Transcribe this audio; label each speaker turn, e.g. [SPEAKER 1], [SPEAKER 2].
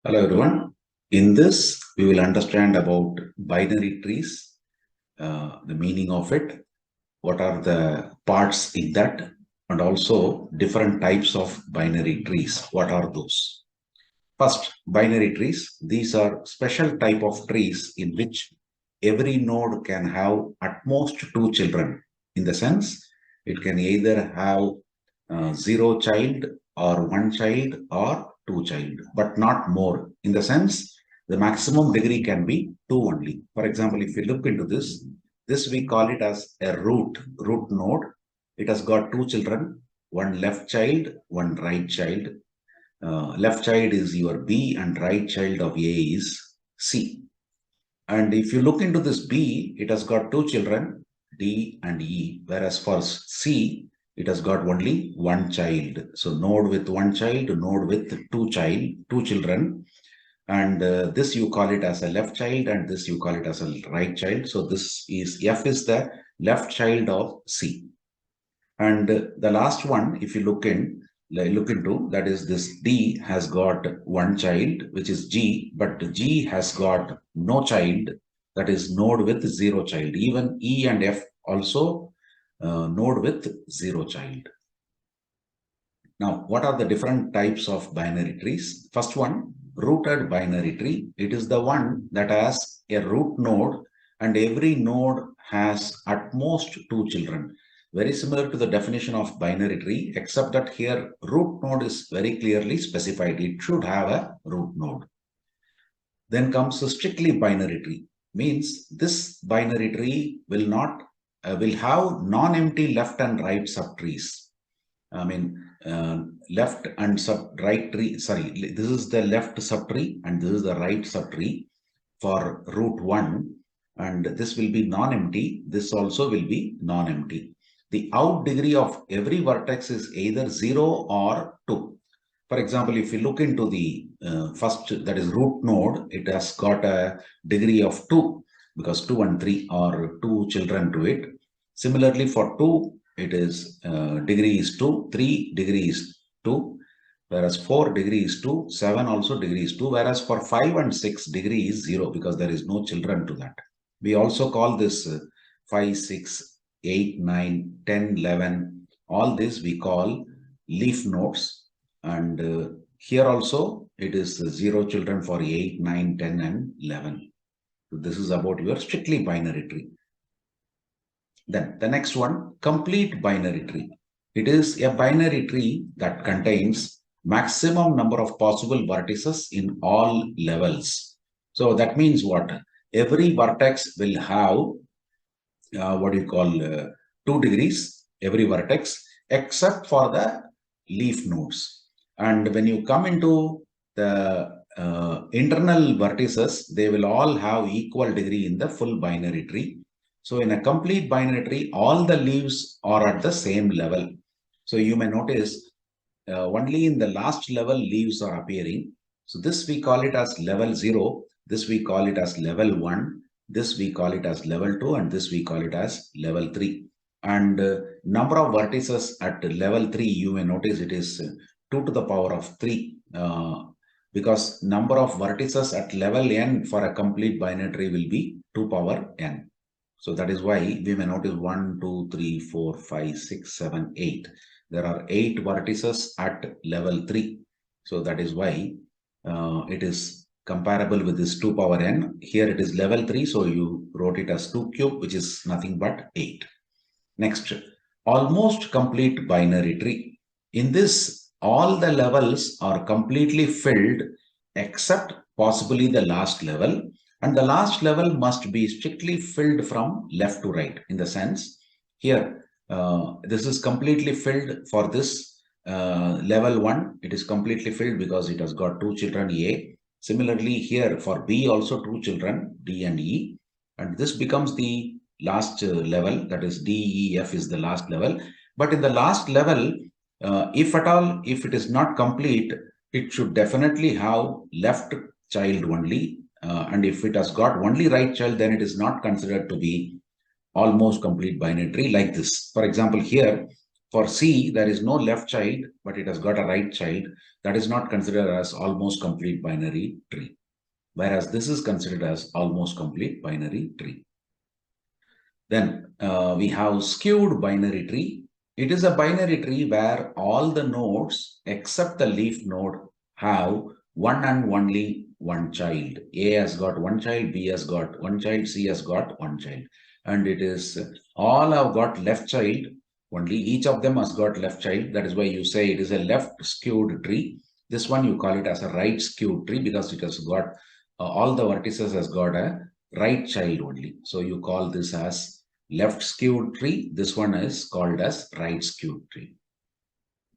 [SPEAKER 1] Hello everyone. In this, we will understand about binary trees, the meaning of it, what are the parts in that, and also different types of binary trees. What are those? First, binary trees. These are special type of trees in which every node can have at most two children. In the sense, it can either have zero child or one child or two child, but not more. In the sense, the maximum degree can be two only. For example, if we look into this we call it as a root node. It has got two children, one left child, one right child. Left child is your B and right child of A is C. And if you look into this B, it has got two children, D and E, whereas for C, it has got only one child. So node with one child, node with two children. And this you call it as a left child and this you call it as a right child. So this is F is the left child of C. And the last one, if you look into, that is this D has got one child, which is G, but G has got no child, that is node with zero child. Even E and F also node with zero child. Now, what are the different types of binary trees? First one, rooted binary tree. It is the one that has a root node and every node has at most two children. Very similar to the definition of binary tree, except that here root node is very clearly specified. It should have a root node. Then comes a strictly binary tree. Means this binary tree will have non-empty left and right subtrees. I mean, left and right tree. Sorry, this is the left subtree and this is the right subtree for root 1. And this will be non-empty. This also will be non-empty. The out degree of every vertex is either 0 or 2. For example, if you look into the first, that is root node, it has got a degree of 2 because 2 and 3 are two children to it. Similarly, for 2, it is degree is 2, 3 degree is 2, whereas 4 degree is 2, 7 also degree is 2, whereas for 5 and 6 degree is 0 because there is no children to that. We also call this 5, 6, 8, 9, 10, 11, all this we call leaf nodes. And here also it is 0 children for 8, 9, 10 and 11. So this is about your strictly binary tree. Then the next one, complete binary tree. It is a binary tree that contains maximum number of possible vertices in all levels. So that means what? Every vertex will have what you call 2 degrees, every vertex, except for the leaf nodes. And when you come into the internal vertices, they will all have equal degree in the full binary tree. So in a complete binary tree, all the leaves are at the same level. So you may notice only in the last level leaves are appearing. So this we call it as level 0. This we call it as level 1. This we call it as level 2 and this we call it as level 3. And number of vertices at level 3, you may notice it is 2 to the power of 3 because number of vertices at level n for a complete binary tree will be 2 power n. So that is why we may notice 1, 2, 3, 4, 5, 6, 7, 8. There are 8 vertices at level 3. So that is why it is comparable with this 2 power n. Here it is level 3, so you wrote it as 2 cube, which is nothing but 8. Next, almost complete binary tree. In this, all the levels are completely filled except possibly the last level. And the last level must be strictly filled from left to right. In the sense, here, this is completely filled for this level 1. It is completely filled because it has got 2 children A. Similarly, here for B also 2 children, D and E. And this becomes the last level, that is D, E, F is the last level. But in the last level, if at all, if it is not complete, it should definitely have left child only. And if it has got only right child, then it is not considered to be almost complete binary tree like this. For example, here, For C, there is no left child, but it has got a right child. That is not considered as almost complete binary tree. Whereas this is considered as almost complete binary tree. Then we have skewed binary tree. It is a binary tree where all the nodes except the leaf node have one and only one child. A has got one child, B has got one child, C has got one child. And it is all have got left child. Only each of them has got left child. That is why you say it is a left skewed tree. This one you call it as a right skewed tree because it has got all the vertices has got a right child only. So you call this as left skewed tree. This one is called as right skewed tree.